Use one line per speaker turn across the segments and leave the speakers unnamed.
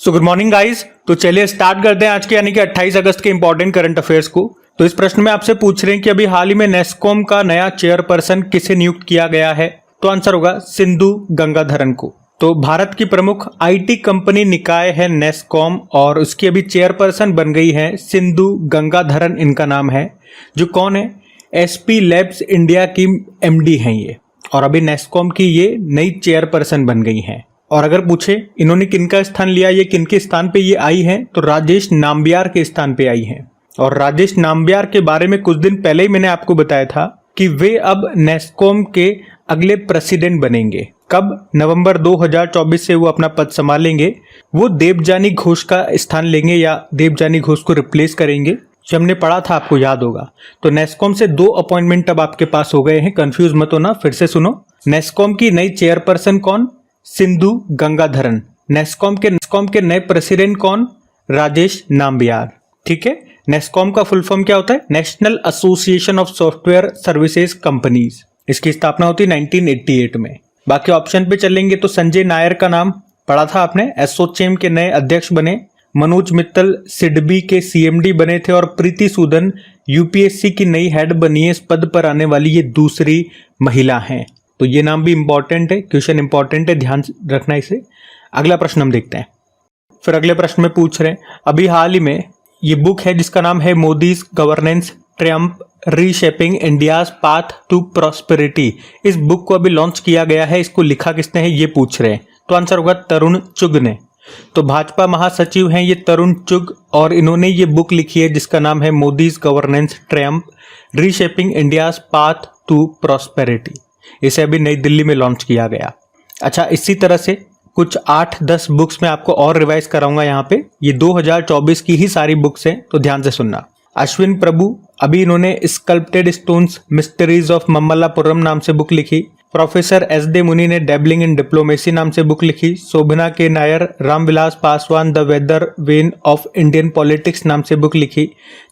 So good morning guys. तो चलिए start करते हैं आज के यानी कि 28 अगस्त के इंपॉर्टेंट करंट अफेयर्स को। तो इस प्रश्न में आपसे पूछ रहे हैं कि अभी हाल ही में नेस्कॉम का नया चेयरपर्सन किसे नियुक्त किया गया है। तो आंसर होगा सिंधु गंगाधरन को। तो भारत की प्रमुख आईटी कंपनी निकाय है नेस्कॉम और उसकी अभी चेयरपर्सन बन गई है सिंधु गंगाधरन, इनका नाम है। जो कौन है, एसपी लैब्स इंडिया की एमडी हैं ये, और अभी नेस्कॉम की ये नई चेयरपर्सन बन गई हैं। और अगर पूछे इन्होंने किनका स्थान लिया, ये किनके स्थान पे ये आई हैं, तो राजेश नाम्बियार के स्थान पे आई हैं। और राजेश नाम्बियार के बारे में कुछ दिन पहले ही मैंने आपको बताया था कि वे अब नेस्कॉम के अगले प्रेसिडेंट बनेंगे। कब? नवंबर 2024 से वो अपना पद संभालेंगे। वो देवजानी घोष का स्थान लेंगे या देवजानी घोष को रिप्लेस करेंगे, जो हमने पढ़ा था, आपको याद होगा। तो नेस्कॉम से 2 अपॉइंटमेंट अब आपके पास हो गए हैं, कंफ्यूज मत होना, फिर से सुनो। नेस्कॉम की नई चेयरपर्सन कौन? सिंधु गंगाधरन। नेस्कॉम के नए प्रेसिडेंट कौन? राजेश नाम्बियार। ठीक है। नेस्कॉम का फुल फॉर्म क्या होता है? National association of software services companies. इसकी स्थापना होती है 1988 में। बाकी ऑप्शन पे चलेंगे तो संजय नायर का नाम पढ़ा था आपने, एसोचेम के नए अध्यक्ष बने। मनोज मित्तल सिडबी के सीएमडी बने थे और प्रीति सूदन यूपीएससी की नई हेड बनी है। इस पद पर आने वाली ये दूसरी महिला हैं। तो ये नाम भी इंपॉर्टेंट है, क्वेश्चन इंपॉर्टेंट है, ध्यान रखना इसे। अगला प्रश्न हम देखते हैं। फिर अगले प्रश्न में पूछ रहे हैं, अभी हाल ही में ये बुक है जिसका नाम है Modi's governance Trump reshaping India's path to prosperity. इस बुक को अभी लॉन्च किया गया है। इसको लिखा किसने है ये पूछ रहे हैं। तो आंसर होगा तरुण चुग ने। तो भाजपा महासचिव हैं ये तरुण चुग, और इन्होंने ये बुक लिखी है जिसका नाम है Modi's governance Trump reshaping India's path to prosperity. इसे अभी नई दिल्ली में लॉन्च किया गया। अच्छा, इसी तरह से कुछ 8-10 बुक्स में आपको और रिवाइज कराऊंगा यहाँ पे। ये 2024 की ही सारी बुक्स हैं, तो ध्यान से सुनना। अश्विन प्रभु, अभी इन्होंने sculpted stones mysteries of Mamallapuram नाम से बुक लिखी। प्रोफेसर एस डे मुनि ने डेबलिंग इन डिप्लोमेसी नाम से बुक लिखी। Shobhana K Nair, Ramvilas Paswan the weather vane of Indian politics नाम से बुक लिखी।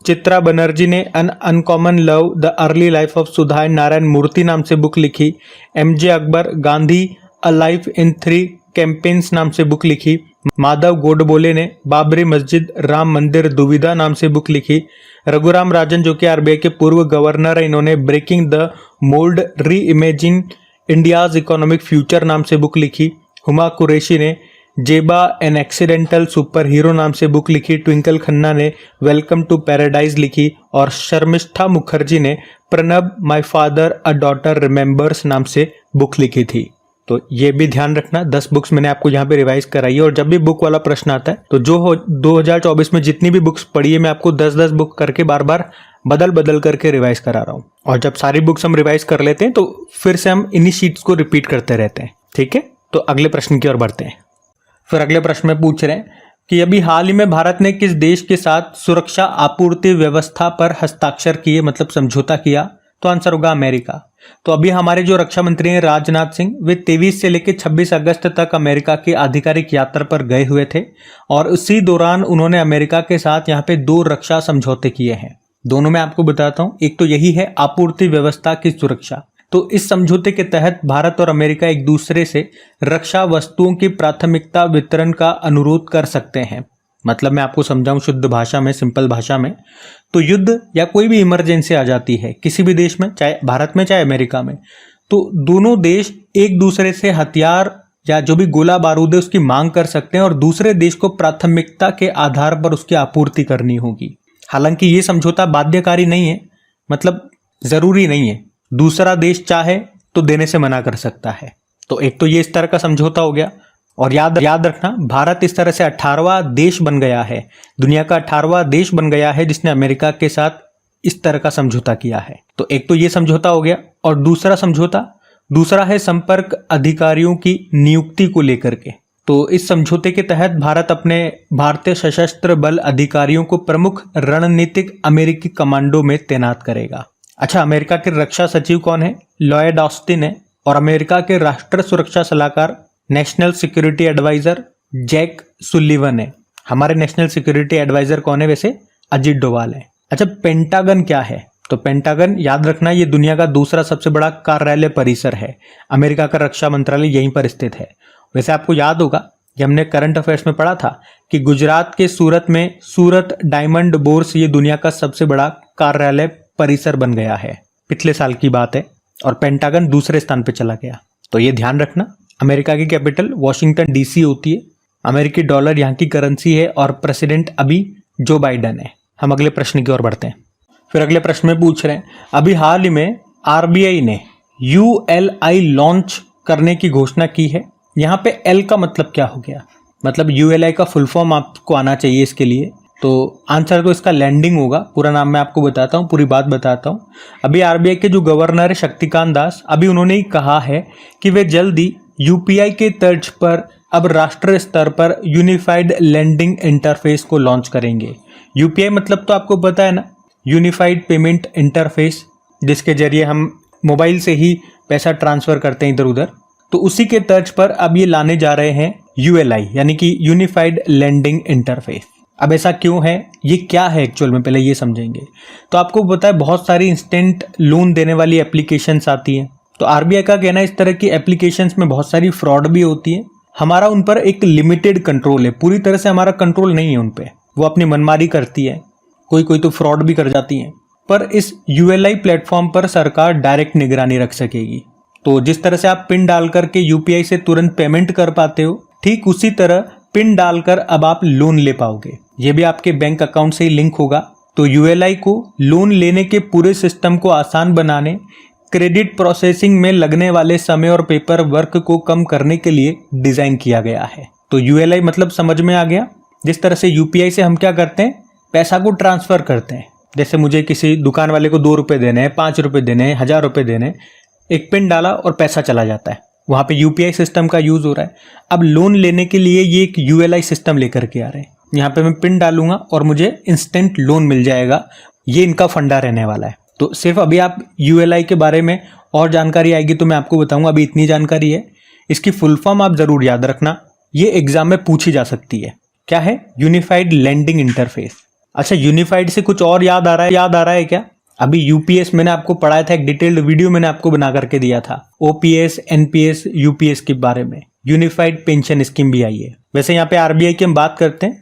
चित्रा बनर्जी ने an uncommon love the early life of Sudha Narayana Murthy नाम से बुक लिखी। MJ Akbar Gandhi a life in 3 campaigns नाम से बुक लिखी। माधव गोडबोले ने बाबरी मस्जिद राम मंदिर दुविधा नाम से बुक लिखी। रघुराम राजन जो कि आरबीआई के पूर्व गवर्नर है, इन्होंने ब्रेकिंग द मोल्ड री इमेजिन इंडियाज इकोनॉमिक फ्यूचर नाम से बुक लिखी। हुमा कुरैशी ने जेबा एन एक्सीडेंटल सुपर हीरो नाम से बुक लिखी। ट्विंकल खन्ना ने वेलकम टू पैराडाइज लिखी। और शर्मिष्ठा मुखर्जी ने Pranab my father a daughter remembers नाम से बुक लिखी थी। तो ये भी ध्यान रखना, 10 बुक्स मैंने आपको यहाँ पे रिवाइज कराई है। और जब भी बुक वाला प्रश्न आता है तो जो 2024 में जितनी भी बुक्स पढ़ी है, मैं आपको 10-10 बुक करके बार बार बदल करके रिवाइज करा रहा हूँ। और जब सारी बुक्स हम रिवाइज कर लेते हैं तो फिर से हम इन्हीं शीट्स को रिपीट करते रहते हैं। ठीक है। तो अगले प्रश्न की ओर बढ़ते हैं। फिर अगले प्रश्न में पूछ रहे हैं कि अभी हाल ही में भारत ने किस देश के साथ सुरक्षा आपूर्ति व्यवस्था पर हस्ताक्षर किए, मतलब समझौता किया। तो आंसर होगा अमेरिका। तो अभी हमारे जो रक्षा मंत्री हैं राजनाथ सिंह, वे 23 से लेकर 26 अगस्त तक अमेरिका की आधिकारिक यात्रा पर गए हुए थे। और उसी दौरान उन्होंने अमेरिका के साथ यहाँ पे 2 रक्षा समझौते किए हैं। दोनों मैं आपको बताता हूँ। एक तो यही है आपूर्ति व्यवस्था की सुरक्षा। तो इस समझौते के तहत भारत और अमेरिका एक दूसरे से रक्षा वस्तुओं की प्राथमिकता वितरण का अनुरोध कर सकते हैं। मतलब मैं आपको समझाऊं शुद्ध भाषा में, सिंपल भाषा में, तो युद्ध या कोई भी इमरजेंसी आ जाती है किसी भी देश में, चाहे भारत में चाहे अमेरिका में, तो दोनों देश एक दूसरे से हथियार या जो भी गोला बारूद है उसकी मांग कर सकते हैं और दूसरे देश को प्राथमिकता के आधार पर उसकी आपूर्ति करनी होगी। हालांकि ये समझौता बाध्यकारी नहीं है, मतलब जरूरी नहीं है, दूसरा देश चाहे तो देने से मना कर सकता है। तो एक तो ये इस तरह का समझौता हो गया। और याद रखना, भारत इस तरह से 18वां देश बन गया है, दुनिया का 18वां देश बन गया है जिसने अमेरिका के साथ इस तरह का समझौता किया है। तो एक तो ये समझौता हो गया। और दूसरा है संपर्क अधिकारियों की नियुक्ति को लेकर के। तो इस समझौते के तहत भारत अपने भारतीय सशस्त्र बल अधिकारियों को प्रमुख रणनीतिक अमेरिकी कमांडो में तैनात करेगा। अच्छा, अमेरिका के रक्षा सचिव कौन है? लॉयड ऑस्टिन है। और अमेरिका के राष्ट्रीय सुरक्षा सलाहकार national security adviser Jack Sullivan है। हमारे नेशनल सिक्योरिटी एडवाइजर कौन है वैसे? अजित डोवाल है। अच्छा, पेंटागन क्या है? तो पेंटागन याद रखना, ये दुनिया का दूसरा सबसे बड़ा कार्यालय परिसर है। अमेरिका का रक्षा मंत्रालय यहीं पर स्थित है। वैसे आपको याद होगा ये हमने करंट अफेयर्स में पढ़ा था कि गुजरात के सूरत में सूरत डायमंड बोर्स ये दुनिया का सबसे बड़ा कार्यालय परिसर बन गया है, पिछले साल की बात है, और पेंटागन दूसरे स्थान पे चला गया। तो ये ध्यान रखना। अमेरिका की कैपिटल वॉशिंगटन डीसी होती है, अमेरिकी डॉलर यहाँ की करेंसी है और प्रेसिडेंट अभी जो बाइडन है। हम अगले प्रश्न की ओर बढ़ते हैं। फिर अगले प्रश्न में पूछ रहे हैं, अभी हाल ही में आरबीआई ने यूएलआई लॉन्च करने की घोषणा की है। यहाँ पे एल का मतलब क्या हो गया, मतलब यूएलआई का फुल फॉर्म आपको आना चाहिए इसके लिए। तो आंसर तो इसका लैंडिंग होगा। पूरा नाम मैं आपको बताता हूँ, पूरी बात बताता हूँ। अभी आरबीआई के जो गवर्नर है शक्तिकांत दास, अभी उन्होंने ही कहा है कि वे जल्दी यूपीआई के तर्ज पर अब राष्ट्रीय स्तर पर यूनिफाइड लेंडिंग इंटरफेस को लॉन्च करेंगे। यूपीआई मतलब तो आपको पता है ना, यूनिफाइड पेमेंट इंटरफेस, जिसके जरिए हम मोबाइल से ही पैसा ट्रांसफर करते हैं इधर उधर। तो उसी के तर्ज पर अब ये लाने जा रहे हैं यूएलआई, यानी कि यूनिफाइड लेंडिंग इंटरफेस। अब ऐसा क्यों है, ये क्या है एक्चुअल में, पहले ये समझेंगे। तो आपको पता है बहुत सारी इंस्टेंट लोन देने वाली एप्लीकेशंस आती हैं। तो आरबीआई का कहना है इस तरह की एप्लीकेशंस में बहुत सारी फ्रॉड भी होती है। हमारा उन पर एक लिमिटेड कंट्रोल है, पूरी तरह से हमारा कंट्रोल नहीं है उन पे, वो अपनी मनमानी करती है, कोई कोई तो फ्रॉड भी कर जाती हैं। पर इस यूएलआई प्लेटफॉर्म पर सरकार डायरेक्ट निगरानी रख सकेगी। तो जिस तरह से आप पिन डाल करके यूपीआई से तुरंत पेमेंट कर पाते हो, ठीक उसी तरह पिन डालकर अब आप लोन ले पाओगे। ये भी आपके बैंक अकाउंट से ही लिंक होगा। तो यूएलआई को लोन लेने के पूरे सिस्टम को आसान बनाने, क्रेडिट प्रोसेसिंग में लगने वाले समय और पेपर वर्क को कम करने के लिए डिजाइन किया गया है। तो यूएलआई मतलब समझ में आ गया। जिस तरह से यूपीआई से हम क्या करते हैं, पैसा को ट्रांसफर करते हैं। जैसे मुझे किसी दुकान वाले को 2 रुपए देने हैं, 5 रुपए देने हैं, 1000 रुपए देने हैं, एक पिन डाला और पैसा चला जाता है। वहाँ पे यूपीआई सिस्टम का यूज हो रहा है। अब लोन लेने के लिए ये एक यूएलआई सिस्टम लेकर के आ रहे हैं। यहाँ पे मैं पिन डालूंगा और मुझे इंस्टेंट लोन मिल जाएगा। ये इनका फंडा रहने वाला है। तो सिर्फ अभी आप यूएलआई के बारे में और जानकारी आएगी तो मैं आपको बताऊंगा, अभी इतनी जानकारी है। इसकी फुल फॉर्म आप जरूर याद रखना, ये एग्जाम में पूछी जा सकती है। क्या है? Unified lending interface. अच्छा, यूनिफाइड से कुछ और याद आ रहा है क्या? अभी यूपीएस मैंने आपको पढ़ाया था, एक डिटेल्ड वीडियो मैंने आपको बना करके दिया था, ओपीएस, एनपीएस, यूपीएस के बारे में। यूनिफाइड पेंशन स्कीम भी आई है। वैसे यहाँ पे आरबीआई की हम बात करते हैं।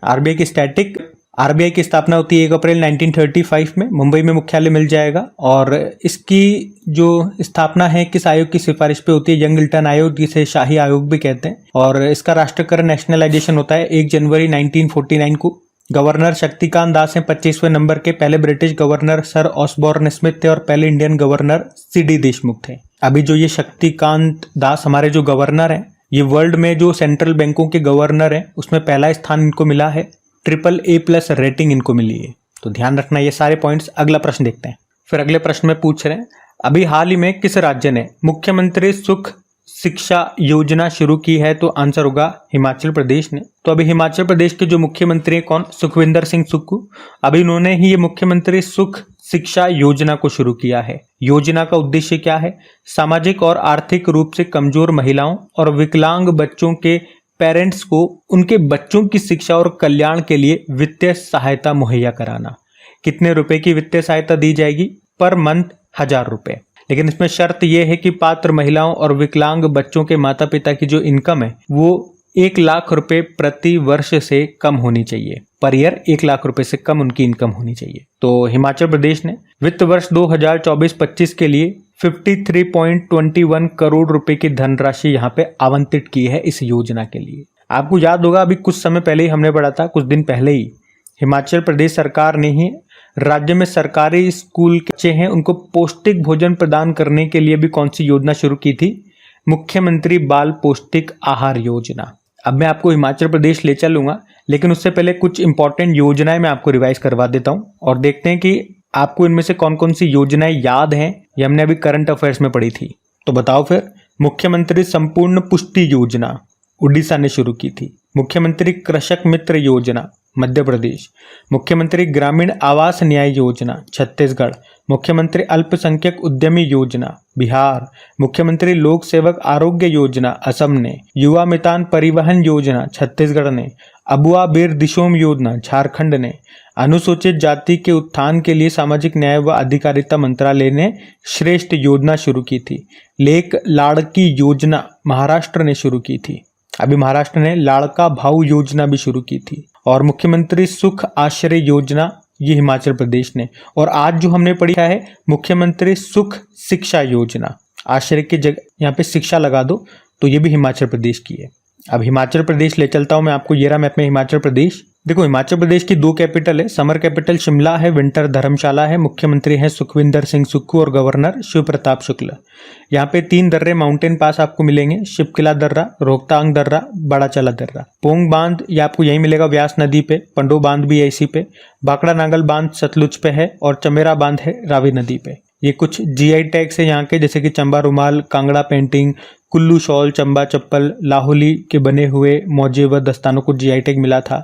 आरबीआई की स्थापना होती है 1 अप्रैल 1935 में। मुंबई में मुख्यालय मिल जाएगा। और इसकी जो स्थापना है किस आयोग की सिफारिश पे होती है? यंग इल्टन आयोग, जिसे शाही आयोग भी कहते हैं। और इसका राष्ट्रीयकरण, नेशनलाइजेशन होता है 1 जनवरी 1949 को। गवर्नर शक्तिकांत दास हैं 25वें नंबर के। पहले British governor sir Osborne Smith थे और पहले इंडियन गवर्नर सीडी देशमुख थे। अभी जो ये शक्तिकांत दास हमारे जो गवर्नर हैं, ये वर्ल्ड में जो सेंट्रल बैंकों के गवर्नर हैं उसमें पहला स्थान इनको मिला है। AAA+ रेटिंग इनको मिली है। तो ध्यान रखना ये सारे पॉइंट्स। अगला प्रश्न देखते हैं। फिर अगले प्रश्न में पूछ रहे हैं, अभी हाल ही में किस राज्य ने मुख्यमंत्री सुख शिक्षा योजना शुरू की है? तो आंसर होगा हिमाचल प्रदेश ने। तो अभी हिमाचल प्रदेश के जो मुख्यमंत्री हैं कौन? सुखविंदर सिंह सुक्खू। अभी उन्होंने ही ये मुख्यमंत्री सुख शिक्षा योजना को शुरू किया है। योजना का उद्देश्य क्या है? सामाजिक और आर्थिक रूप से कमजोर महिलाओं और विकलांग बच्चों के पेरेंट्स को उनके बच्चों की शिक्षा और कल्याण के लिए वित्तीय सहायता मुहैया कराना। कितने रुपए की वित्तीय सहायता दी जाएगी? पर मंथ 1000 रुपए। लेकिन इसमें शर्त यह है कि पात्र महिलाओं और विकलांग बच्चों के माता पिता की जो इनकम है वो 1 लाख रुपए प्रति वर्ष से कम होनी चाहिए। पर ईयर 1 लाख रुपए से कम उनकी इनकम होनी चाहिए। तो हिमाचल प्रदेश ने वित्त वर्ष 2024-25 के लिए 53.21 करोड़ रुपए की धनराशि यहाँ पे आवंटित की है इस योजना के लिए। आपको याद होगा अभी कुछ समय पहले ही हमने पढ़ा था, कुछ दिन पहले ही हिमाचल प्रदेश सरकार ने ही राज्य में सरकारी स्कूल के बच्चे हैं उनको पौष्टिक भोजन प्रदान करने के लिए भी कौन सी योजना शुरू की थी? मुख्यमंत्री बाल पौष्टिक आहार योजना। अब मैं आपको हिमाचल प्रदेश ले चलूंगा, लेकिन उससे पहले कुछ इंपॉर्टेंट योजनाएं मैं आपको रिवाइज करवा देता हूं और देखते हैं कि आपको इनमें से कौन कौन सी योजनाएं याद हैं। ये हमने अभी करंट अफेयर्स में पढ़ी थी। तो बताओ फिर। मुख्यमंत्री संपूर्ण पुष्टि योजना उड़ीसा ने शुरू की थी। मुख्यमंत्री कृषक मित्र योजना मध्य प्रदेश। मुख्यमंत्री ग्रामीण आवास न्याय योजना छत्तीसगढ़। मुख्यमंत्री अल्पसंख्यक उद्यमी योजना बिहार। मुख्यमंत्री लोक सेवक आरोग्य योजना असम ने। युवा मितान परिवहन योजना छत्तीसगढ़ ने। अबुआ बीर दिशोम योजना झारखंड ने। अनुसूचित जाति के उत्थान के लिए सामाजिक न्याय व अधिकारिता मंत्रालय ने श्रेष्ठ योजना शुरू की थी। लेक लाड़की योजना महाराष्ट्र ने शुरू की थी। अभी महाराष्ट्र ने लाड़का भाऊ योजना भी शुरू की थी। और मुख्यमंत्री सुख आश्रय योजना ये हिमाचल प्रदेश ने। और आज जो हमने पढ़ा है मुख्यमंत्री सुख शिक्षा योजना, आश्रय की जगह यहाँ पे शिक्षा लगा दो, तो ये भी हिमाचल प्रदेश की है। अब हिमाचल प्रदेश ले चलता हूँ मैं आपको, ये रहा मैप में हिमाचल प्रदेश। देखो हिमाचल प्रदेश की 2 कैपिटल है, समर कैपिटल शिमला है, विंटर धर्मशाला है, मुख्यमंत्री हैं सुखविंदर सिंह सुक्खू और गवर्नर शिव प्रताप शुक्ल। यहाँ पे 3 दर्रे माउंटेन पास आपको मिलेंगे, शिवकिला दर्रा, रोहतांग दर्रा, बड़ा चला दर्रा। पोंग बांध ये आपको यही मिलेगा व्यास नदी पे, पंडो बांध भी है इसी पे, भाखड़ा नांगल बांध सतलुज पे है और चमेरा बांध है रावी नदी पे। ये कुछ जीआई टैग्स है यहाँ के, जैसे कि चंबा रुमाल, कांगड़ा पेंटिंग, कुल्लू शॉल, चंबा चप्पल, लाहौली के बने हुए मौजे व दस्तानों को जीआई टैग मिला था।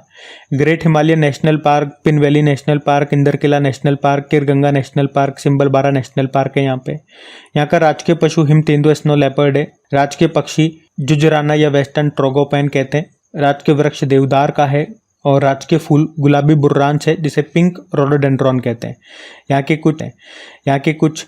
Great Himalayan National Park, Pin Valley National Park, Inder Kila National Park, Khirganga National Park, Simbalbara National Park है यहाँ पे। यहाँ का राजकीय पशु हिम तेंदुआ स्नो लेपर्ड है। राजकीय पक्षी जुजराना या वेस्टर्न ट्रोगोपैन कहते हैं। राजकीय वृक्ष देवदार का है और राजकीय फूल गुलाबी बुर्रांच है, जिसे पिंक रोडोडेंड्रॉन कहते हैं। यहाँ के कुछ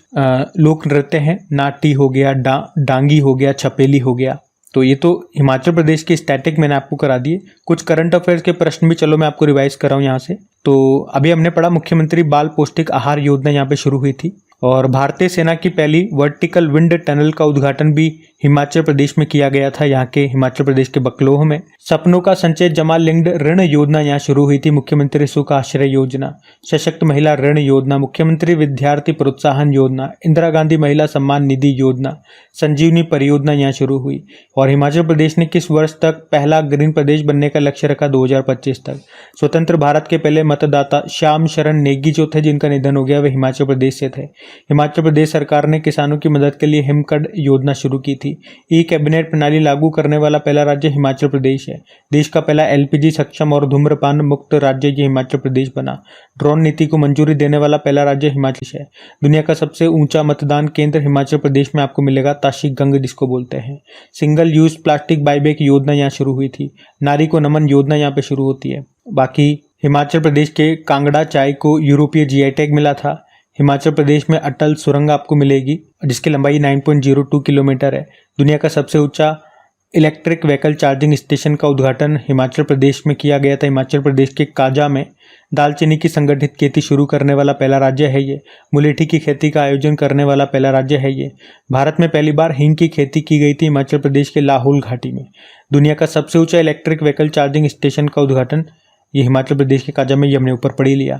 लोक नृत्य हैं, नाटी हो गया, डांगी हो गया, छपेली हो गया। तो ये तो हिमाचल प्रदेश की स्टैटिक मैंने आपको करा दिए। कुछ करंट अफेयर्स के प्रश्न भी चलो मैं आपको रिवाइज कर रहा हूँ यहाँ से। तो अभी हमने पढ़ा मुख्यमंत्री बाल पौष्टिक आहार योजना यहाँ पे शुरू हुई थी। और भारतीय सेना की पहली वर्टिकल विंड टनल का उद्घाटन भी हिमाचल प्रदेश में किया गया था, यहाँ के हिमाचल प्रदेश के बकलोह में। सपनों का संचय जमा लिंक्ड ऋण योजना यहाँ शुरू हुई थी, मुख्यमंत्री सुख आश्रय योजना। सशक्त महिला ऋण योजना, मुख्यमंत्री विद्यार्थी प्रोत्साहन योजना, इंदिरा गांधी महिला सम्मान निधि योजना, संजीवनी परियोजना यहाँ शुरू हुई। और हिमाचल प्रदेश ने किस वर्ष तक पहला ग्रीन प्रदेश बनने का लक्ष्य रखा? 2025 तक। स्वतंत्र भारत के पहले मतदाता श्याम शरण नेगी जो थे, जिनका निधन हो गया, वे हिमाचल प्रदेश से थे। हिमाचल प्रदेश सरकार ने किसानों की मदद के लिए हिमकड योजना शुरू की थी। ई कैबिनेट प्रणाली लागू करने वाला पहला राज्य हिमाचल प्रदेश है। देश का पहला एलपीजी सक्षम और धूम्रपान मुक्त राज्य ये हिमाचल प्रदेश बना। ड्रोन नीति को मंजूरी देने वाला पहला राज्य हिमाचल है। दुनिया का सबसे ऊंचा मतदान केंद्र हिमाचल प्रदेश में आपको मिलेगा, ताशी गंग जिसको बोलते हैं। सिंगल यूज प्लास्टिक बाईबैक योजना यहाँ शुरू हुई थी। नारी को नमन योजना यहाँ पे शुरू होती है। बाकी हिमाचल प्रदेश के कांगड़ा चाय को यूरोपीय जीआई टैग मिला था। हिमाचल प्रदेश में अटल सुरंग आपको मिलेगी, जिसकी लंबाई 9.02 किलोमीटर है। दुनिया का सबसे ऊंचा इलेक्ट्रिक व्हीकल चार्जिंग स्टेशन का उद्घाटन हिमाचल प्रदेश में किया गया था। हिमाचल प्रदेश के काजा में दालचीनी की संगठित खेती शुरू करने वाला पहला राज्य है ये। मुलेठी की खेती का आयोजन करने वाला पहला राज्य है ये। भारत में पहली बार हींग की खेती की गई थी हिमाचल प्रदेश के लाहौल घाटी में। दुनिया का सबसे ऊंचा इलेक्ट्रिक व्हीकल चार्जिंग स्टेशन का उद्घाटन ये हिमाचल प्रदेश के काजा में, ये हमने ऊपर पढ़ लिया।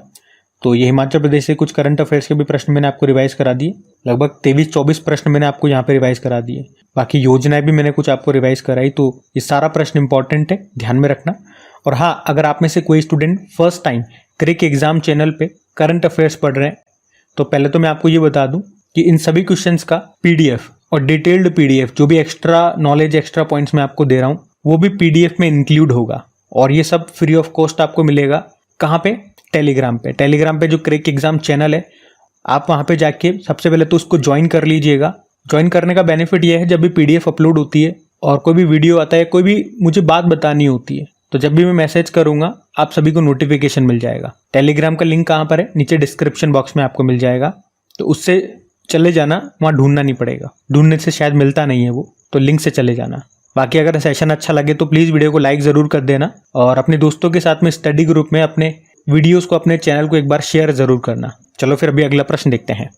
तो ये हिमाचल प्रदेश से कुछ करंट अफेयर्स के भी प्रश्न मैंने आपको रिवाइज करा दिए। लगभग 23-24 प्रश्न मैंने आपको यहाँ पे रिवाइज करा दिए। बाकी योजनाएं भी मैंने कुछ आपको रिवाइज कराई। तो ये सारा प्रश्न इंपॉर्टेंट है, ध्यान में रखना। और हाँ, अगर आप में से कोई स्टूडेंट फर्स्ट टाइम क्रिक एग्जाम चैनल पे करंट अफेयर्स पढ़ रहे हैं, तो पहले तो मैं आपको ये बता दूं कि इन सभी क्वेश्चंस का पीडीएफ और डिटेल्ड पीडीएफ, जो भी एक्स्ट्रा नॉलेज, एक्स्ट्रा पॉइंट्स मैं आपको दे रहा हूँ, वो भी पीडीएफ में इंक्लूड होगा। और ये सब फ्री ऑफ कॉस्ट आपको मिलेगा। कहाँ पे? टेलीग्राम पे। टेलीग्राम पे जो क्रिक एग्जाम चैनल है, आप वहाँ पे जाके सबसे पहले तो उसको ज्वाइन कर लीजिएगा। ज्वाइन करने का बेनिफिट ये है, जब भी पीडीएफ अपलोड होती है और कोई भी वीडियो आता है, कोई भी मुझे बात बतानी होती है, तो जब भी मैं मैसेज करूंगा आप सभी को नोटिफिकेशन मिल जाएगा। टेलीग्राम का लिंक कहाँ पर है? नीचे डिस्क्रिप्शन बॉक्स में आपको मिल जाएगा। तो उससे चले जाना, वहाँ ढूंढना नहीं पड़ेगा। ढूंढने से शायद मिलता नहीं है वो, तो लिंक से चले जाना। बाकी अगर सेशन अच्छा लगे तो प्लीज़ वीडियो को लाइक ज़रूर कर देना और अपने दोस्तों के साथ में स्टडी ग्रुप में अपने वीडियोस को, अपने चैनल को एक बार शेयर ज़रूर करना। चलो फिर अभी अगला प्रश्न देखते हैं।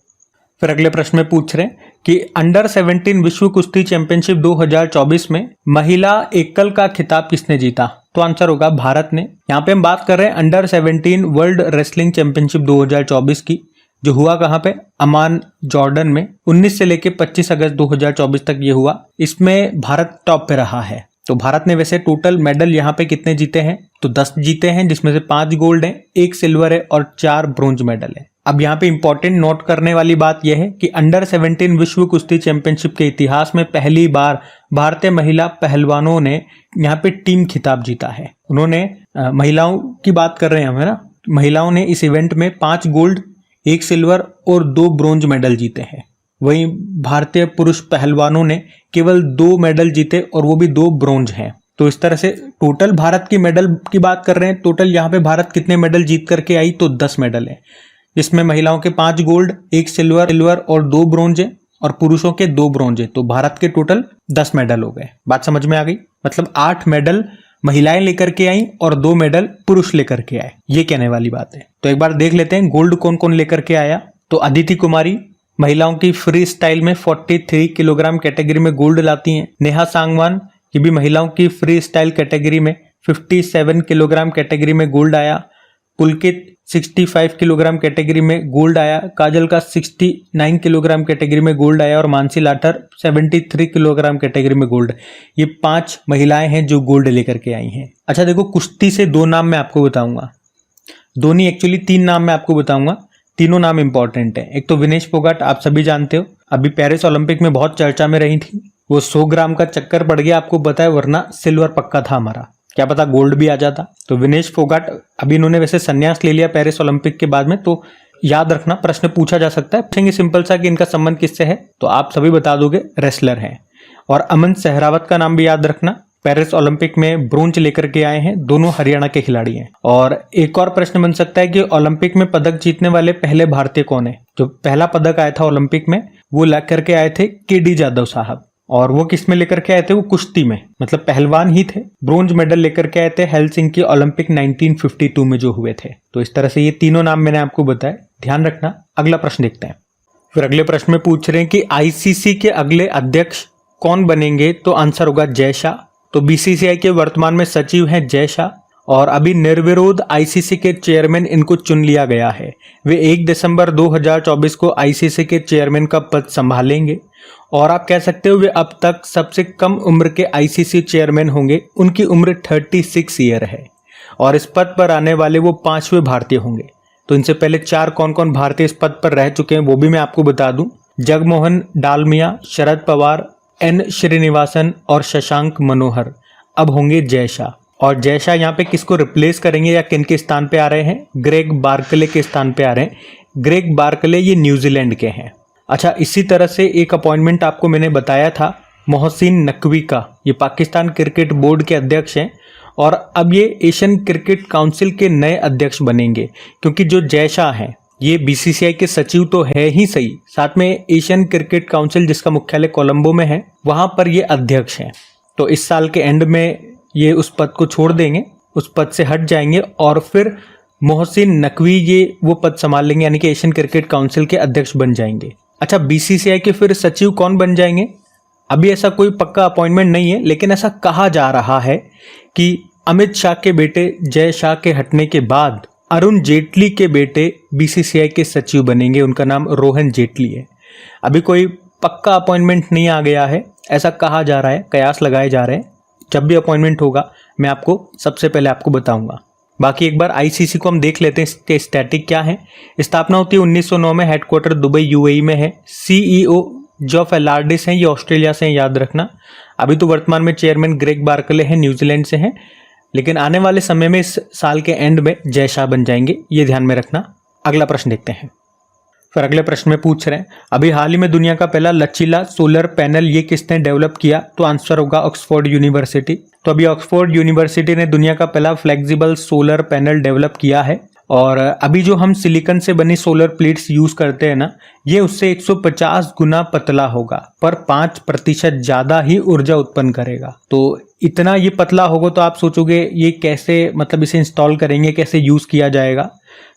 फिर अगले प्रश्न में पूछ रहे हैं कि अंडर 17 विश्व कुश्ती चैंपियनशिप 2024 में महिला एकल का खिताब किसने जीता? तो आंसर होगा भारत ने। यहाँ पे हम बात कर रहे हैं अंडर 17 वर्ल्ड रेसलिंग चैंपियनशिप 2024 की, जो हुआ कहाँ पे? अमान, जॉर्डन में 19 से लेके 25 अगस्त 2024 तक ये हुआ। इसमें भारत टॉप पे रहा है। तो भारत ने वैसे टोटल मेडल यहाँ पे कितने जीते हैं? तो 10 जीते हैं, जिसमें से 5 गोल्ड हैं, 1 सिल्वर है और 4 ब्रोंज मेडल है। अब यहाँ पे इंपॉर्टेंट नोट करने वाली बात यह है कि अंडर 17 विश्व कुश्ती चैंपियनशिप के इतिहास में पहली बार भारतीय महिला पहलवानों ने यहाँ पे टीम खिताब जीता है। उन्होंने महिलाओं की बात कर रहे हैं हम, है ना? महिलाओं ने इस इवेंट में 5 गोल्ड, 1 सिल्वर और 2 ब्रोंज मेडल जीते हैं। वहीं भारतीय पुरुष पहलवानों ने केवल 2 मेडल जीते और वो भी 2 ब्रोंज हैं। तो इस तरह से टोटल भारत की मेडल की बात कर रहे हैं। टोटल यहाँ पे भारत कितने मेडल जीत करके आई? तो 10 मेडल है, जिसमें महिलाओं के 5 गोल्ड, 1 सिल्वर और 2 ब्रोंज है और पुरुषों के 2 ब्रोंज है। तो भारत के टोटल 10 मेडल हो गए। बात समझ में आ गई? मतलब 8 मेडल महिलाएं लेकर के आई और 2 मेडल पुरुष लेकर के आए, ये कहने वाली बात है। तो एक बार देख लेते हैं गोल्ड कौन कौन लेकर के आया। तो अदिति कुमारी महिलाओं की फ्री स्टाइल में 43 किलोग्राम कैटेगरी में गोल्ड लाती हैं। नेहा सांगवान, ये भी महिलाओं की फ्री स्टाइल कैटेगरी में 57 किलोग्राम कैटेगरी में गोल्ड आया। पुलकित 65 किलोग्राम कैटेगरी में गोल्ड आया। काजल का 69 किलोग्राम कैटेगरी में गोल्ड आया और मानसी लाठर 73 किलोग्राम कैटेगरी में गोल्ड। ये 5 महिलाएं हैं जो गोल्ड लेकर के आई हैं। अच्छा देखो, कुश्ती से 2 नाम मैं आपको बताऊंगा, दो नहीं एक्चुअली 3 नाम मैं आपको बताऊंगा। तीनों नाम इंपॉर्टेंट है। एक तो विनेश फोगाट, आप सभी जानते हो, अभी पेरिस ओलंपिक में बहुत चर्चा में रही थी। वो 100 ग्राम का चक्कर पड़ गया, आपको पता है, वरना सिल्वर पक्का था हमारा, क्या पता गोल्ड भी आ जाता। तो विनेश फोगाट, अभी इन्होंने वैसे संन्यास ले लिया पेरिस ओलंपिक के बाद में, तो याद रखना, प्रश्न पूछा जा सकता है। पूछेंगे सिंपल सा कि इनका संबंध किससे है, तो आप सभी बता दोगे रेसलर हैं। और अमन सहरावत का नाम भी याद रखना, पेरिस ओलंपिक में ब्रोंज लेकर के आए हैं, दोनों हरियाणा के खिलाड़ी हैं। और एक और प्रश्न बन सकता है कि ओलंपिक में पदक जीतने वाले पहले भारतीय कौन है। जो पहला पदक आया था ओलंपिक में, वो लेकर के आए थे केडी जाधव साहब। और वो किस में लेकर के आए थे, वो कुश्ती में, मतलब पहलवान ही थे। ब्रोंज मेडल लेकर के आए थे हेलसिंकी ओलंपिक 1952 में जो हुए थे। तो इस तरह से ये तीनों नाम मैंने आपको बताए, ध्यान रखना। अगला प्रश्न देखते हैं। फिर अगले प्रश्न में पूछ रहे हैं कि आईसीसी के अगले अध्यक्ष कौन बनेंगे, तो आंसर होगा जय शाह। तो बीसीसीआई के वर्तमान में सचिव हैं जय शाह, और अभी निर्विरोध आईसीसी के चेयरमैन इनको चुन लिया गया है। वे 1 दिसंबर 2024 को आईसीसी के चेयरमैन का पद संभालेंगे। और आप कह सकते हो वे अब तक सबसे कम उम्र के आईसीसी चेयरमैन होंगे। उनकी उम्र 36 ईयर है और इस पद पर आने वाले वो 5वें भारतीय होंगे। तो इनसे पहले 4 कौन कौन भारतीय इस पद पर रह चुके हैं वो भी मैं आपको बता दूं। जगमोहन डालमिया, शरद पवार, एन श्रीनिवासन और शशांक मनोहर। अब होंगे जय शाह। और जय शाह यहाँ पे किसको रिप्लेस करेंगे या किन के स्थान पे आ रहे हैं, ग्रेग बार्कले के स्थान पे आ रहे हैं। ग्रेग बार्कले ये न्यूजीलैंड के हैं। अच्छा, इसी तरह से एक अपॉइंटमेंट आपको मैंने बताया था मोहसिन नकवी का, ये पाकिस्तान क्रिकेट बोर्ड के अध्यक्ष हैं और अब ये एशियन क्रिकेट काउंसिल के नए अध्यक्ष बनेंगे। क्योंकि जो जय शाह हैं ये बीसीसीआई के सचिव तो है ही सही, साथ में एशियन क्रिकेट काउंसिल जिसका मुख्यालय कोलंबो में है वहां पर ये अध्यक्ष हैं। तो इस साल के एंड में ये उस पद को छोड़ देंगे, उस पद से हट जाएंगे और फिर मोहसिन नकवी ये वो पद संभाल लेंगे, यानी कि एशियन क्रिकेट काउंसिल के अध्यक्ष बन जाएंगे। अच्छा, बीसीसीआई के फिर सचिव कौन बन जाएंगे, अभी ऐसा कोई पक्का अपॉइंटमेंट नहीं है, लेकिन ऐसा कहा जा रहा है कि अमित शाह के बेटे जय शाह के हटने के बाद अरुण जेटली के बेटे बीसीसीआई के सचिव बनेंगे। उनका नाम रोहन जेटली है। अभी कोई पक्का अपॉइंटमेंट नहीं आ गया है, ऐसा कहा जा रहा है, कयास लगाए जा रहे हैं। जब भी अपॉइंटमेंट होगा मैं आपको सबसे पहले आपको बताऊंगा। बाकी एक बार आईसीसी को हम देख लेते हैं, इसके स्टैटिक क्या है। स्थापना होती है 1909 में, हेडक्वार्टर दुबई यूएई में है। सीईओ जॉफ एलार्डिस हैं, ये ऑस्ट्रेलिया से हैं, याद रखना। अभी तो वर्तमान में चेयरमैन ग्रेग बार्कले हैं, न्यूजीलैंड से हैं, लेकिन आने वाले समय में इस साल के एंड में जय शाह बन जाएंगे, ये ध्यान में रखना। अगला प्रश्न देखते हैं। फिर अगले प्रश्न में पूछ रहे हैं अभी हाल ही में दुनिया का पहला लचीला सोलर पैनल ये किसने डेवलप किया, तो आंसर होगा ऑक्सफोर्ड यूनिवर्सिटी। तो अभी ऑक्सफोर्ड यूनिवर्सिटी ने दुनिया का पहला फ्लेक्सिबल सोलर पैनल डेवलप किया है। और अभी जो हम सिलिकॉन से बनी सोलर प्लेट्स यूज करते हैं ना, ये उससे 150 गुना पतला होगा पर 5% ज्यादा ही ऊर्जा उत्पन्न करेगा। तो इतना ये पतला होगा तो आप सोचोगे ये कैसे, मतलब इसे इंस्टॉल करेंगे, कैसे यूज किया जाएगा।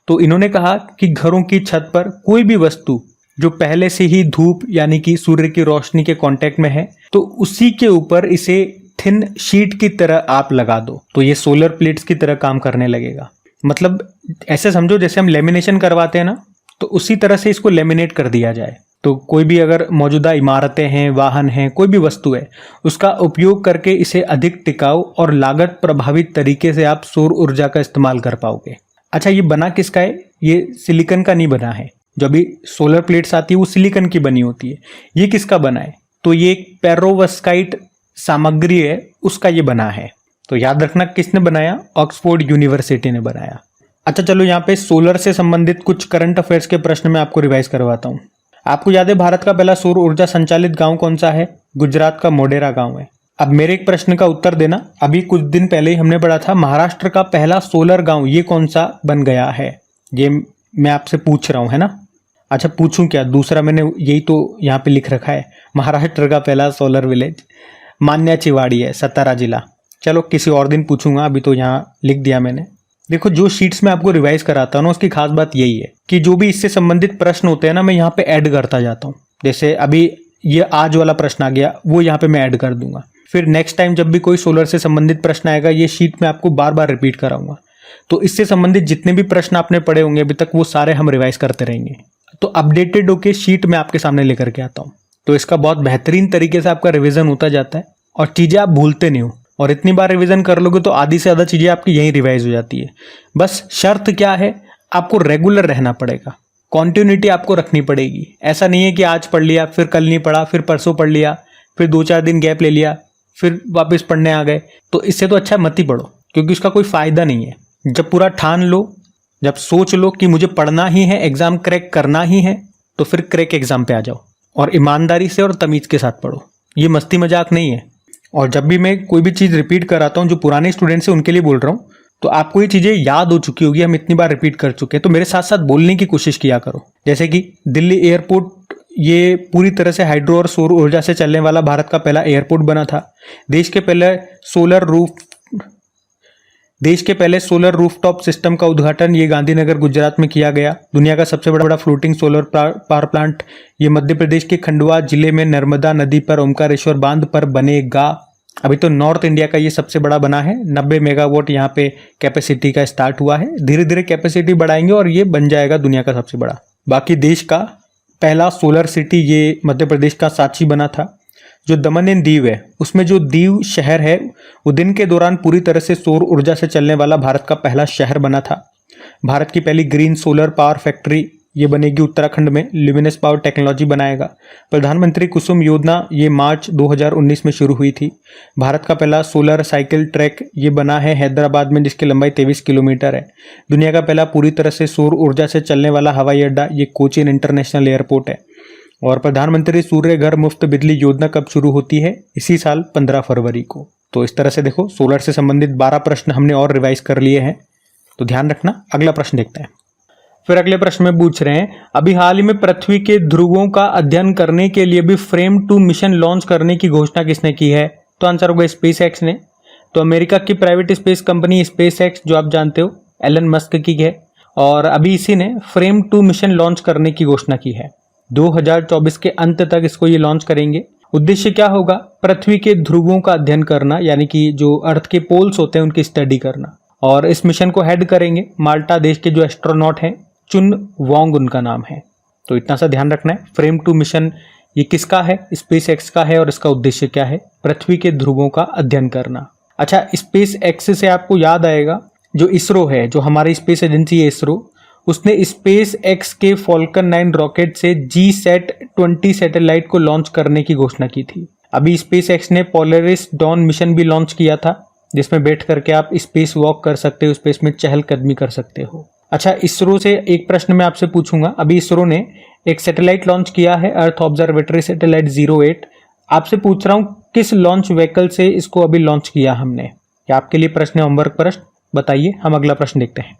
तो इन्होंने कहा कि घरों की छत पर कोई भी वस्तु जो पहले से ही धूप यानी कि सूर्य की रोशनी के कांटेक्ट में है, तो उसी के ऊपर इसे थिन शीट की तरह आप लगा दो, तो ये सोलर प्लेट्स की तरह काम करने लगेगा। मतलब ऐसे समझो जैसे हम लेमिनेशन करवाते हैं ना, तो उसी तरह से इसको लेमिनेट कर दिया जाए। तो कोई भी अगर मौजूदा इमारतें हैं, वाहन हैं, कोई भी वस्तु है, उसका उपयोग करके इसे अधिक टिकाऊ और लागत प्रभावित तरीके से आप सौर ऊर्जा का इस्तेमाल कर पाओगे। अच्छा, ये बना किसका है, ये सिलिकॉन का नहीं बना है। जो अभी सोलर प्लेट्स आती है वो सिलिकॉन की बनी होती है। ये किसका बना है, तो ये एक पेरोवस्काइट सामग्री है, उसका ये बना है। तो याद रखना किसने बनाया, ऑक्सफोर्ड यूनिवर्सिटी ने बनाया। अच्छा चलो, यहाँ पे सोलर से संबंधित कुछ करंट अफेयर्स के प्रश्न मैं आपको रिवाइज करवाता हूँ। आपको याद है भारत का पहला सौर ऊर्जा संचालित गांव कौन सा है, गुजरात का मोढेरा गांव है। अब मेरे एक प्रश्न का उत्तर देना, अभी कुछ दिन पहले ही हमने पढ़ा था महाराष्ट्र का पहला सोलर गांव ये कौन सा बन गया है, ये मैं आपसे पूछ रहा हूँ, है ना। अच्छा पूछूं क्या, दूसरा मैंने यही तो यहाँ पे लिख रखा है, महाराष्ट्र का पहला सोलर विलेज मान्याचीवाड़ी है, सतारा जिला। चलो किसी और दिन पूछूंगा, अभी तो यहाँ लिख दिया मैंने। देखो जो शीट्स में आपको रिवाइज कराता हूँ ना, उसकी खास बात यही है कि जो भी इससे संबंधित प्रश्न होते हैं ना, मैं यहाँ पे ऐड करता जाता हूँ। जैसे अभी ये आज वाला प्रश्न आ गया, वो यहाँ पे मैं ऐड कर दूंगा। फिर नेक्स्ट टाइम जब भी कोई सोलर से संबंधित प्रश्न आएगा, ये शीट में आपको बार बार रिपीट कराऊंगा। तो इससे संबंधित जितने भी प्रश्न आपने पढ़े होंगे अभी तक, वो सारे हम रिवाइज करते रहेंगे। तो अपडेटेड होके शीट में आपके सामने लेकर के आता हूँ। तो इसका बहुत बेहतरीन तरीके से आपका रिवीजन होता जाता है और चीजें आप भूलते नहीं हो। और इतनी बार रिवीजन कर लोगे तो आधी से ज़्यादा चीजें आपकी यहीं रिवाइज हो जाती है। बस शर्त क्या है, आपको रेगुलर रहना पड़ेगा, कॉन्टिन्यूटी आपको रखनी पड़ेगी। ऐसा नहीं है कि आज पढ़ लिया फिर कल नहीं पढ़ा, फिर परसों पढ़ लिया, फिर 2-4 दिन गैप ले लिया, फिर वापस पढ़ने आ गए। तो इससे तो अच्छा मत ही पढ़ो, क्योंकि उसका कोई फायदा नहीं है। जब पूरा ठान लो, जब सोच लो कि मुझे पढ़ना ही है, एग्जाम क्रैक करना ही है, तो फिर क्रैक एग्जाम पे आ जाओ और ईमानदारी से और तमीज के साथ पढ़ो। ये मस्ती मजाक नहीं है। और जब भी मैं कोई भी चीज़ रिपीट कराता हूँ, जो पुराने स्टूडेंट्स हैं उनके लिए बोल रहा हूँ, तो आपको ये चीज़ें याद हो चुकी होगी, हम इतनी बार रिपीट कर चुके हैं। तो मेरे साथ साथ बोलने की कोशिश किया करो। जैसे कि दिल्ली एयरपोर्ट ये पूरी तरह से हाइड्रो और सौर ऊर्जा से चलने वाला भारत का पहला एयरपोर्ट बना था। देश के पहले सोलर रूफटॉप सिस्टम का उद्घाटन ये गांधीनगर गुजरात में किया गया। दुनिया का सबसे बड़ा फ्लोटिंग सोलर पावर प्लांट ये मध्य प्रदेश के खंडवा जिले में नर्मदा नदी पर ओमकारेश्वर बांध पर बनेगा। अभी तो नॉर्थ इंडिया का ये सबसे बड़ा बना है। 90 मेगावाट यहाँ पे कैपेसिटी का स्टार्ट हुआ है। धीरे धीरे कैपेसिटी बढ़ाएंगे और ये बन जाएगा दुनिया का सबसे बड़ा। बाकी देश का पहला सोलर सिटी ये मध्य प्रदेश का सांची बना था। जो दमन एंड दीव है, उसमें जो दीव शहर है, वो दिन के दौरान पूरी तरह से सौर ऊर्जा से चलने वाला भारत का पहला शहर बना था। भारत की पहली ग्रीन सोलर पावर फैक्ट्री ये बनेगी उत्तराखंड में, ल्यूमिनस पावर टेक्नोलॉजी बनाएगा। प्रधानमंत्री कुसुम योजना ये मार्च 2019 में शुरू हुई थी। भारत का पहला सोलर साइकिल ट्रैक ये बना है हैदराबाद में, जिसकी लंबाई 23 किलोमीटर है। दुनिया का पहला पूरी तरह से सौर ऊर्जा से चलने वाला हवाई अड्डा ये कोचीन इंटरनेशनल एयरपोर्ट है। और प्रधानमंत्री सूर्य घर मुफ्त बिजली योजना कब शुरू होती है? इसी साल 15 फरवरी को। तो इस तरह से देखो, सोलर से संबंधित 12 प्रश्न हमने और रिवाइज कर लिए हैं, तो ध्यान रखना। अगला प्रश्न देखते हैं। फिर अगले प्रश्न में पूछ रहे हैं, अभी हाल ही में पृथ्वी के ध्रुवों का अध्ययन करने के लिए भी फ्रेम 2 मिशन लॉन्च करने की घोषणा किसने की है? तो आंसर होगा स्पेस एक्स ने। तो अमेरिका की private space company space x, जो आप जानते हो एलन मस्क की है, और अभी इसी ने फ्रेम 2 मिशन लॉन्च करने की घोषणा की है। 2024 के अंत तक इसको ये लॉन्च करेंगे। उद्देश्य क्या होगा? पृथ्वी के ध्रुवों का अध्ययन करना, यानी कि जो अर्थ के पोल्स होते हैं उनकी स्टडी करना। और इस मिशन को हेड करेंगे माल्टा देश के जो एस्ट्रोनॉट हैं, चुन वोंग उनका नाम है। तो इतना सा ध्यान रखना है। फ्रेम 2 मिशन ये किसका है? स्पेस एक्स का है। और इसका उद्देश्य क्या है? पृथ्वी के ध्रुवों का अध्ययन करना। अच्छा, स्पेस एक्स से आपको याद आएगा, जो इसरो है, जो हमारी स्पेस एजेंसी है इसरो, उसने स्पेस एक्स के फॉल्कन 9 रॉकेट से GSAT-20 सैटेलाइट को लॉन्च करने की घोषणा की थी। अभी स्पेस एक्स ने पोलरिस डॉन मिशन भी लॉन्च किया था, जिसमें बैठ करके आप स्पेस वॉक कर सकते हो, स्पेस में चहलकदमी कर सकते हो। अच्छा, इसरो से एक प्रश्न मैं आपसे पूछूंगा। अभी इसरो ने एक सैटेलाइट लॉन्च किया है, अर्थ ऑब्जर्वेटरी सैटेलाइट 08। आपसे पूछ रहा हूँ किस लॉन्च व्हीकल से इसको अभी लॉन्च किया हमने? क्या आपके लिए प्रश्न है, होमवर्क प्रश्न बताइए। हम अगला प्रश्न देखते हैं।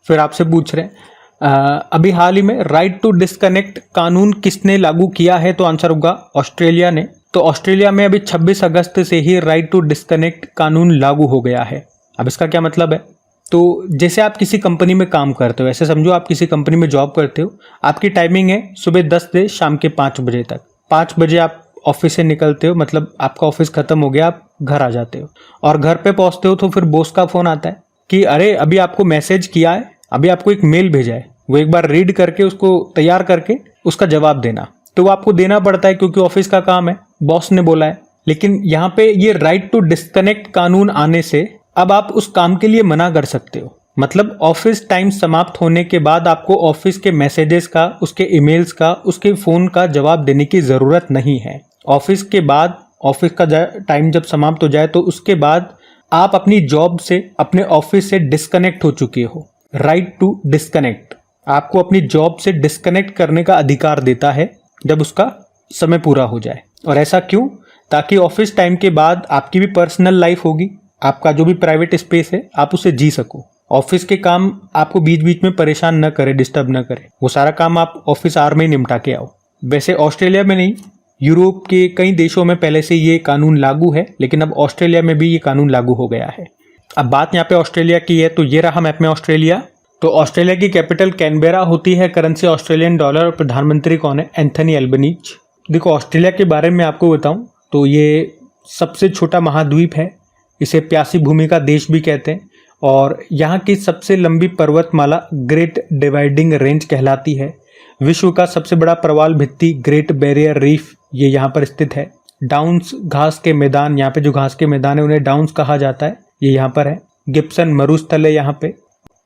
फिर आपसे पूछ रहे हैं, अभी हाल ही में राइट टू डिस्कनेक्ट कानून किसने लागू किया है? तो आंसर होगा ऑस्ट्रेलिया ने। तो ऑस्ट्रेलिया में अभी 26 अगस्त से ही राइट टू डिस्कनेक्ट कानून लागू हो गया है। अब इसका क्या मतलब है? तो जैसे आप किसी कंपनी में काम करते हो, ऐसे समझो आप किसी कंपनी में जॉब करते हो। आपकी टाइमिंग है सुबह 10 से शाम के 5 बजे तक। 5 बजे आप ऑफिस से निकलते हो, मतलब आपका ऑफिस खत्म हो गया, आप घर आ जाते हो। और घर पे पहुंचते हो तो फिर बॉस का फोन आता है कि अरे अभी आपको मैसेज किया है, अभी आपको एक मेल भेजा है, वो एक बार रीड करके उसको तैयार करके उसका जवाब देना। तो वो आपको देना पड़ता है, क्योंकि ऑफिस का काम है, बॉस ने बोला है। लेकिन यहाँ पे ये राइट टू डिस्कनेक्ट कानून आने से अब आप उस काम के लिए मना कर सकते हो। मतलब ऑफिस टाइम समाप्त होने के बाद आपको ऑफिस के मैसेजेस का, उसके ईमेल्स का, उसके फोन का जवाब देने की जरूरत नहीं है। ऑफिस के बाद, ऑफिस का टाइम जब समाप्त हो जाए तो उसके बाद आप अपनी जॉब से, अपने ऑफिस से डिस्कनेक्ट हो चुके हो। राइट टू डिस्कनेक्ट आपको अपनी जॉब से डिस्कनेक्ट करने का अधिकार देता है जब उसका समय पूरा हो जाए। और ऐसा क्यों? ताकि ऑफिस टाइम के बाद आपकी भी पर्सनल लाइफ होगी, आपका जो भी प्राइवेट स्पेस है आप उसे जी सको। ऑफिस के काम आपको बीच बीच में परेशान न करे, डिस्टर्ब न करे। वो सारा काम आप ऑफिस आवर में ही निपटा के आओ। वैसे ऑस्ट्रेलिया में नहीं, यूरोप के कई देशों में पहले से ये कानून लागू है, लेकिन अब ऑस्ट्रेलिया में भी ये कानून लागू हो गया है। अब बात यहाँ पे ऑस्ट्रेलिया की है, तो ये रहा मैप में ऑस्ट्रेलिया। तो ऑस्ट्रेलिया की कैपिटल कैनबेरा होती है, करेंसी ऑस्ट्रेलियन डॉलर और प्रधानमंत्री कौन है? Anthony Albanese. देखो ऑस्ट्रेलिया के बारे में आपको बताऊं तो ये सबसे छोटा महाद्वीप है, इसे प्यासी भूमि का देश भी कहते हैं, और यहाँ की सबसे लंबी पर्वतमाला ग्रेट डिवाइडिंग रेंज कहलाती है। विश्व का सबसे बड़ा प्रवाल भित्ति ग्रेट बैरियर रीफ ये यहाँ पर स्थित है। डाउन्स घास के मैदान, यहाँ पे जो घास के मैदान है उन्हें डाउन्स कहा जाता है, ये यहाँ पर है। गिब्सन मरुस्थल है यहाँ पे।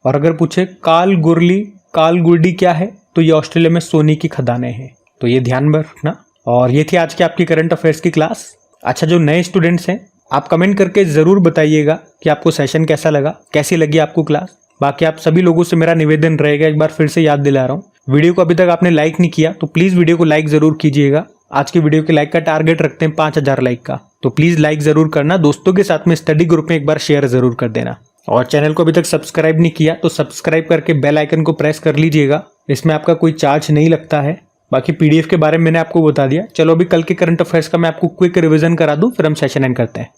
और अगर पूछे कालगुर्डी क्या है, तो ये ऑस्ट्रेलिया में सोने की खदानें हैं, तो ये ध्यान में रखना। और ये थी आज की आपकी करंट अफेयर्स की क्लास। अच्छा, जो नए स्टूडेंट्स हैं आप कमेंट करके ज़रूर बताइएगा कि आपको सेशन कैसा लगा, कैसी लगी आपको क्लास। बाकी आप सभी लोगों से मेरा निवेदन रहेगा, एक बार फिर से याद दिला रहा हूँ, वीडियो को अभी तक आपने लाइक नहीं किया तो प्लीज़ वीडियो को लाइक ज़रूर कीजिएगा। आज की वीडियो के लाइक का टारगेट रखते हैं 5000 लाइक का, तो प्लीज़ लाइक ज़रूर करना। दोस्तों के साथ में स्टडी ग्रुप में एक बार शेयर ज़रूर कर देना। और चैनल को अभी तक सब्सक्राइब नहीं किया तो सब्सक्राइब करके बेल आइकन को प्रेस कर लीजिएगा, इसमें आपका कोई चार्ज नहीं लगता है। बाकी पीडीएफ के बारे में मैंने आपको बता दिया। चलो अभी कल के करंट अफेयर्स का मैं आपको क्विक रिवीजन करा दूं, फिर हम सेशन एंड करते हैं।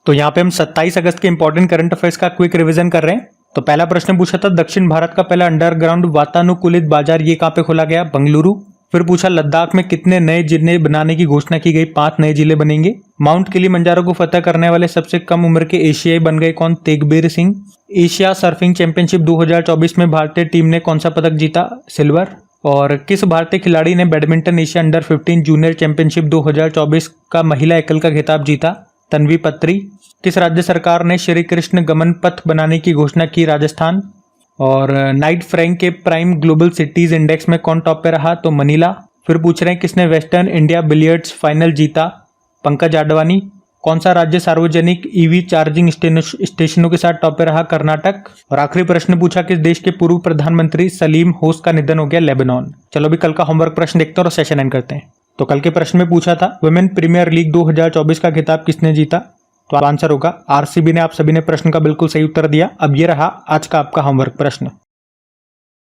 तो यहाँ पे हम 27 अगस्त के इंपॉर्टेंट करंट अफेयर्स का क्विक रिवीजन कर रहे हैं। तो पहला प्रश्न पूछा था दक्षिण भारत का पहला अंडरग्राउंड वातानुकूलित बाजार ये कहाँ पे खोला गया? बंगलुरु। फिर पूछा लद्दाख में कितने नए जिले बनाने की घोषणा की गई? 5 नए जिले बनेंगे। माउंट किलिमंजारो को फतह करने वाले सबसे कम उम्र के एशियाई बन गए कौन? Tegbir Singh. Asia surfing championship 2024 में भारतीय टीम ने कौन सा पदक जीता? सिल्वर। और किस भारतीय खिलाड़ी ने badminton Asia under 15 junior championship 2024 का महिला एकल का खिताब जीता? तन्वी पत्री। किस राज्य सरकार ने श्री कृष्ण गमन पथ बनाने की घोषणा की? राजस्थान। और नाइट फ्रैंक के प्राइम ग्लोबल सिटीज इंडेक्स में कौन टॉप पे रहा? तो मनीला। फिर पूछ रहे हैं किसने वेस्टर्न इंडिया बिलियर्ड्स फाइनल जीता? पंकज आडवाणी। कौन सा राज्य सार्वजनिक ईवी चार्जिंग स्टेशनों के साथ टॉप पे रहा? कर्नाटक। और आखिरी प्रश्न पूछा किस देश के पूर्व प्रधानमंत्री सलीम होस का निधन हो गया? लेबनान। चलो अभी कल का होमवर्क प्रश्न देखते हैं और सेशन एंड करते हैं। तो कल के प्रश्न में पूछा था वुमेन प्रीमियर लीग 2024 का खिताब किसने जीता? तो आंसर होगा आरसीबी ने। आप सभी ने प्रश्न का बिल्कुल सही उत्तर दिया। अब ये रहा आज का आपका होमवर्क प्रश्न।